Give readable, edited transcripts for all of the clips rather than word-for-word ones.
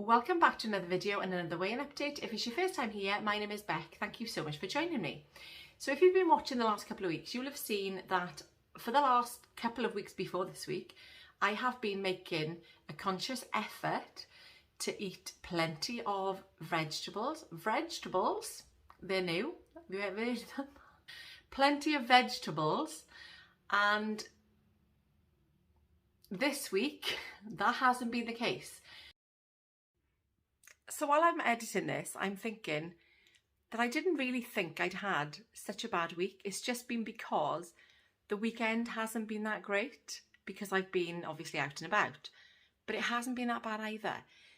Welcome back to another video and another weigh-in update. If it's your first time here, my name is Beck. Thank you so much for joining me. So if you've been watching the last couple of weeks, you'll have seen that for the last couple of weeks before this week, I have been making a conscious effort to eat plenty of vegetables. Vegetables, they're new. Have you ever heard of them? Plenty of vegetables. And this week, that hasn't been the case. So while I'm editing this, I'm thinking that I didn't really think I'd had such a bad week. It's just been because the weekend hasn't been that great because I've been obviously out and about, but it hasn't been that bad either.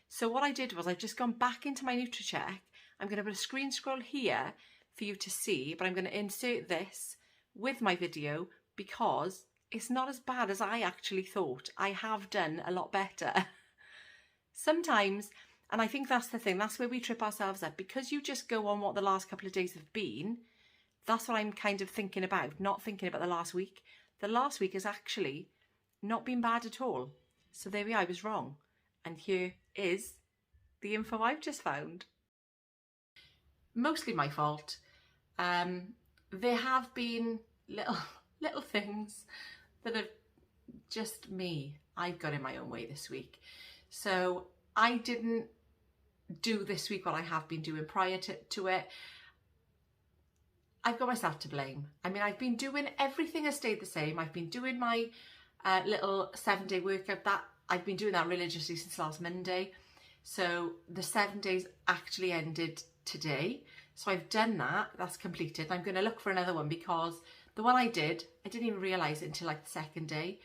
So what I did was I've just gone back into my NutriCheck. I'm going to put a screen scroll here for you to see, but I'm going to insert this with my video because it's not as bad as I actually thought. I have done a lot better. Sometimes, and I think that's the thing, that's where we trip ourselves up, because you just go on what the last couple of days have been. That's what I'm kind of thinking about, not thinking about the last week. The last week has actually not been bad at all. So there we are, I was wrong. And here is the info I've just found. Mostly my fault. There have been little things that have just me. I've got in my own way this week. So I didn't do this week what I have been doing prior to it. I've got myself to blame. I mean, I've been doing, everything has stayed the same. I've been doing my little 7-day workout. That I've been doing that religiously since last Monday. So the 7 days actually ended today. So I've done that, that's completed. I'm going to look for another one because the one I didn't even realise it until like the second day.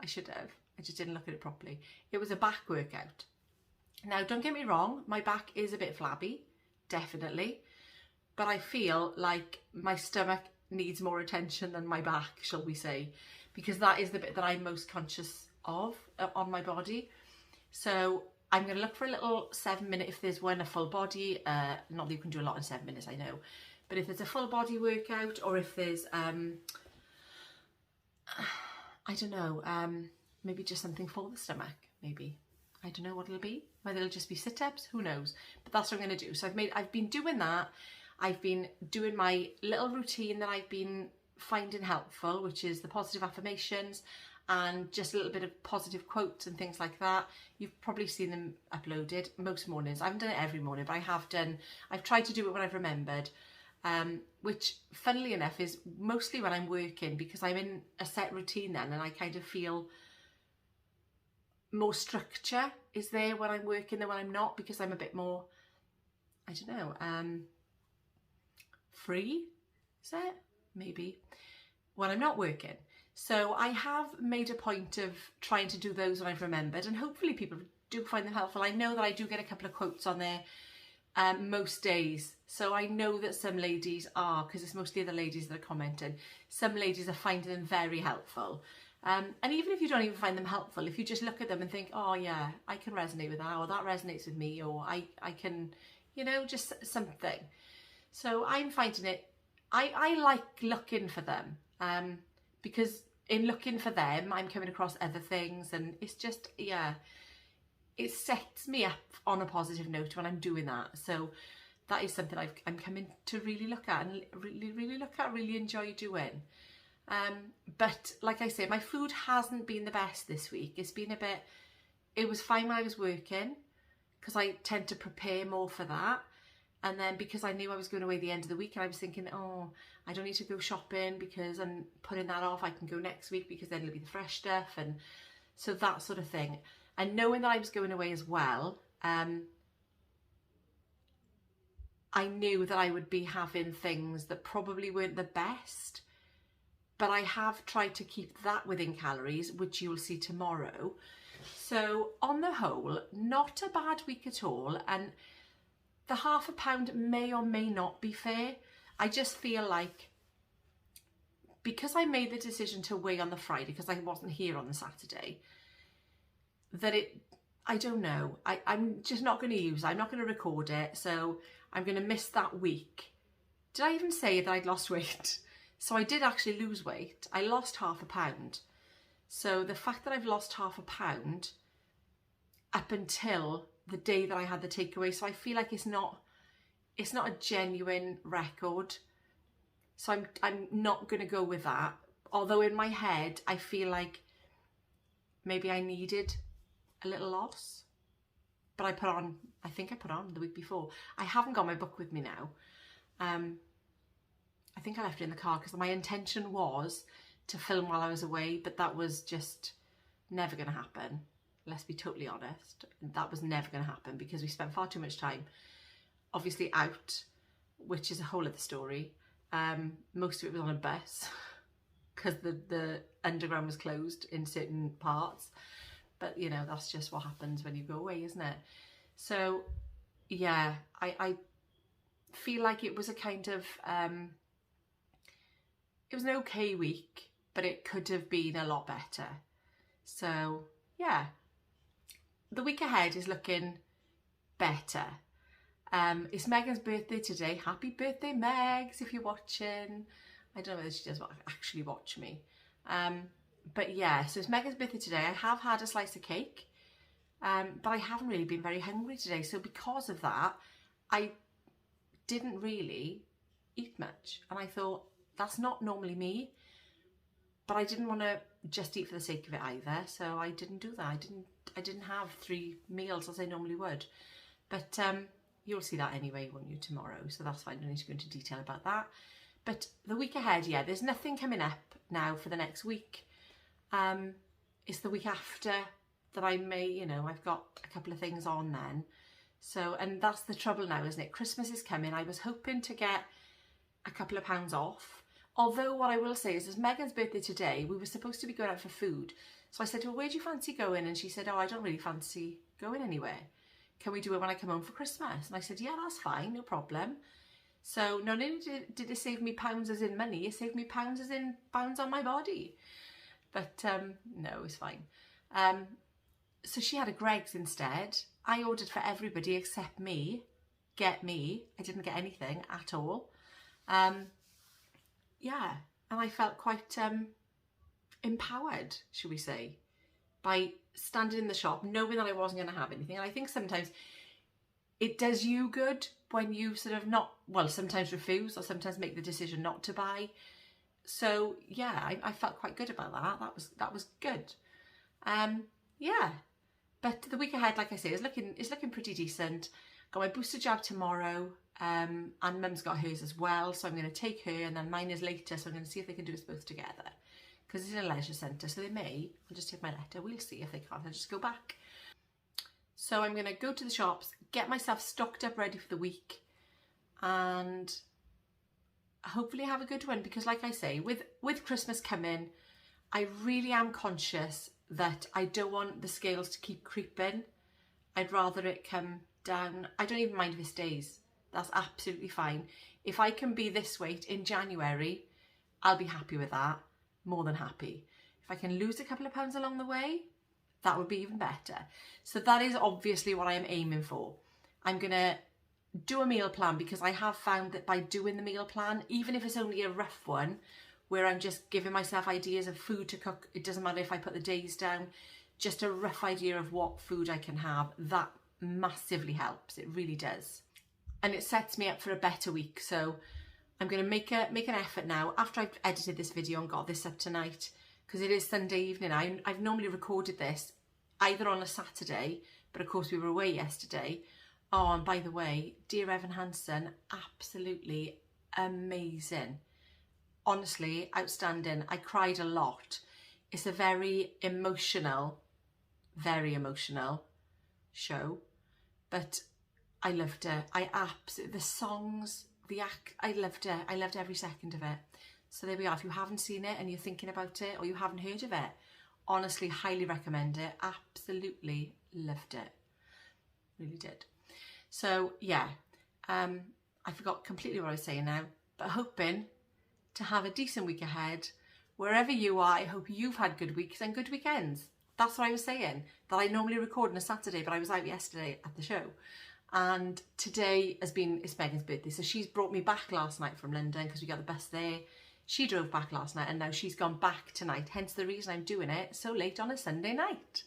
I should have. I just didn't look at it properly. It was a back workout. Now, don't get me wrong, my back is a bit flabby, definitely. But I feel like my stomach needs more attention than my back, shall we say. Because that is the bit that I'm most conscious of on my body. So I'm going to look for a little 7-minute, if there's one, a full body. Not that you can do a lot in 7 minutes, I know. But if there's a full body workout, or if there's, I don't know, maybe just something for the stomach, maybe. I don't know what it'll be. Whether it'll just be sit-ups, who knows. But that's what I'm going to do. So I've been doing that. I've been doing my little routine that I've been finding helpful, which is the positive affirmations and just a little bit of positive quotes and things like that. You've probably seen them uploaded most mornings. I haven't done it every morning, but I've tried to do it when I've remembered. Which, funnily enough, is mostly when I'm working, because I'm in a set routine then, and I kind of feel more structure is there when I'm working than when I'm not, because I'm a bit more, I don't know, free, is it? Maybe, when I'm not working. So I have made a point of trying to do those when I've remembered, and hopefully people do find them helpful. I know that I do get a couple of quotes on there most days. So I know that some ladies are, because it's mostly the ladies that are commenting, some ladies are finding them very helpful. And even if you don't even find them helpful, if you just look at them and think, oh yeah, I can resonate with that, or that resonates with me, or I can, you know, just something. So I'm finding it, I like looking for them, because in looking for them, I'm coming across other things, and it's just, yeah, it sets me up on a positive note when I'm doing that. So that is something I'm coming to really look at and really enjoy doing. But like I say, my food hasn't been the best this week. It's been a bit, it was fine when I was working, because I tend to prepare more for that. And then because I knew I was going away the end of the week, and I was thinking, oh, I don't need to go shopping because I'm putting that off. I can go next week because then it'll be the fresh stuff. And so that sort of thing. And knowing that I was going away as well, I knew that I would be having things that probably weren't the best. But I have tried to keep that within calories, which you'll see tomorrow. So on the whole, not a bad week at all. And the £0.5 pound may or may not be fair. I just feel like, because I made the decision to weigh on the Friday, because I wasn't here on the Saturday, that I don't know, I'm just not going to use it. I'm not going to record it. So I'm going to miss that week. Did I even say that I'd lost weight? So I did actually lose weight. I lost £0.5 pound. So the fact that I've lost £0.5 pound, up until the day that I had the takeaway. So I feel like it's not a genuine record. So I'm not going to go with that. Although in my head, I feel like maybe I needed a little loss. But I think I put on the week before. I haven't got my book with me now. I think I left it in the car because my intention was to film while I was away, but that was just never going to happen. Let's be totally honest. That was never going to happen because we spent far too much time, obviously, out, which is a whole other story. Most of it was on a bus because the underground was closed in certain parts. But, you know, that's just what happens when you go away, isn't it? So, yeah, I feel like it was a kind of, it was an okay week, but it could have been a lot better. So, yeah, the week ahead is looking better. It's Megan's birthday today. Happy birthday, Megs, if you're watching. I don't know whether she does actually watch me. But yeah, so it's Megan's birthday today. I have had a slice of cake, but I haven't really been very hungry today. So because of that, I didn't really eat much. And I thought, that's not normally me. But I didn't want to just eat for the sake of it either. So I didn't do that. I didn't have 3 meals as I normally would. But you'll see that anyway, won't you, tomorrow? So that's fine. I don't need to go into detail about that. But the week ahead, yeah, there's nothing coming up now for the next week. It's the week after that I may, you know, I've got a couple of things on then. So, and that's the trouble now, isn't it? Christmas is coming. I was hoping to get a couple of pounds off. Although what I will say is, it's Megan's birthday today. We were supposed to be going out for food. So I said to her, where do you fancy going? And she said, oh, I don't really fancy going anywhere. Can we do it when I come home for Christmas? And I said, yeah, that's fine, no problem. So not only did it save me pounds as in money, it saved me pounds as in pounds on my body. But no, it was fine. So she had a Greggs instead. I ordered for everybody except me. Get me. I didn't get anything at all. Yeah, and I felt quite empowered, should we say, by standing in the shop, knowing that I wasn't going to have anything. And I think sometimes it does you good when you sort of not, well, sometimes refuse or sometimes make the decision not to buy. So yeah, I felt quite good about that. That was good. Yeah, but the week ahead, like I say, is looking pretty decent. Got my booster jab tomorrow, and Mum's got hers as well. So I'm going to take her, and then mine is later. So I'm going to see if they can do us both together because it's in a leisure centre. So they may. I'll just take my letter. We'll see if they can't. I'll just go back. So I'm going to go to the shops, get myself stocked up ready for the week, and hopefully have a good one. Because like I say, with Christmas coming, I really am conscious that I don't want the scales to keep creeping. I'd rather it come down. I don't even mind if it stays. That's absolutely fine. If I can be this weight in January, I'll be happy with that. More than happy. If I can lose a couple of pounds along the way, that would be even better. So that is obviously what I am aiming for. I'm going to do a meal plan because I have found that by doing the meal plan, even if it's only a rough one, where I'm just giving myself ideas of food to cook, it doesn't matter if I put the days down, just a rough idea of what food I can have, that massively helps. It really does. And it sets me up for a better week. So I'm going to make an effort now, after I've edited this video and got this up tonight, because it is Sunday evening. I've normally recorded this either on a Saturday, but of course we were away yesterday. Oh, and by the way, dear Evan Hansen, absolutely amazing. Honestly, outstanding. I cried a lot. It's a very emotional show, but I loved it. The songs, the act, I loved it. I loved every second of it. So there we are. If you haven't seen it and you're thinking about it or you haven't heard of it, honestly, highly recommend it. Absolutely loved it. Really did. So yeah, I forgot completely what I was saying now, but hoping to have a decent week ahead. Wherever you are, I hope you've had good weeks and good weekends. That's what I was saying, that I normally record on a Saturday, but I was out yesterday at the show. And today it's Megan's birthday. So she's brought me back last night from London because we got the bus there. She drove back last night and now she's gone back tonight. Hence the reason I'm doing it so late on a Sunday night.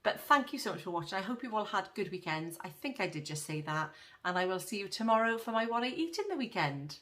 But thank you so much for watching. I hope you've all had good weekends. I think I did just say that. And I will see you tomorrow for my what I eat in the weekend.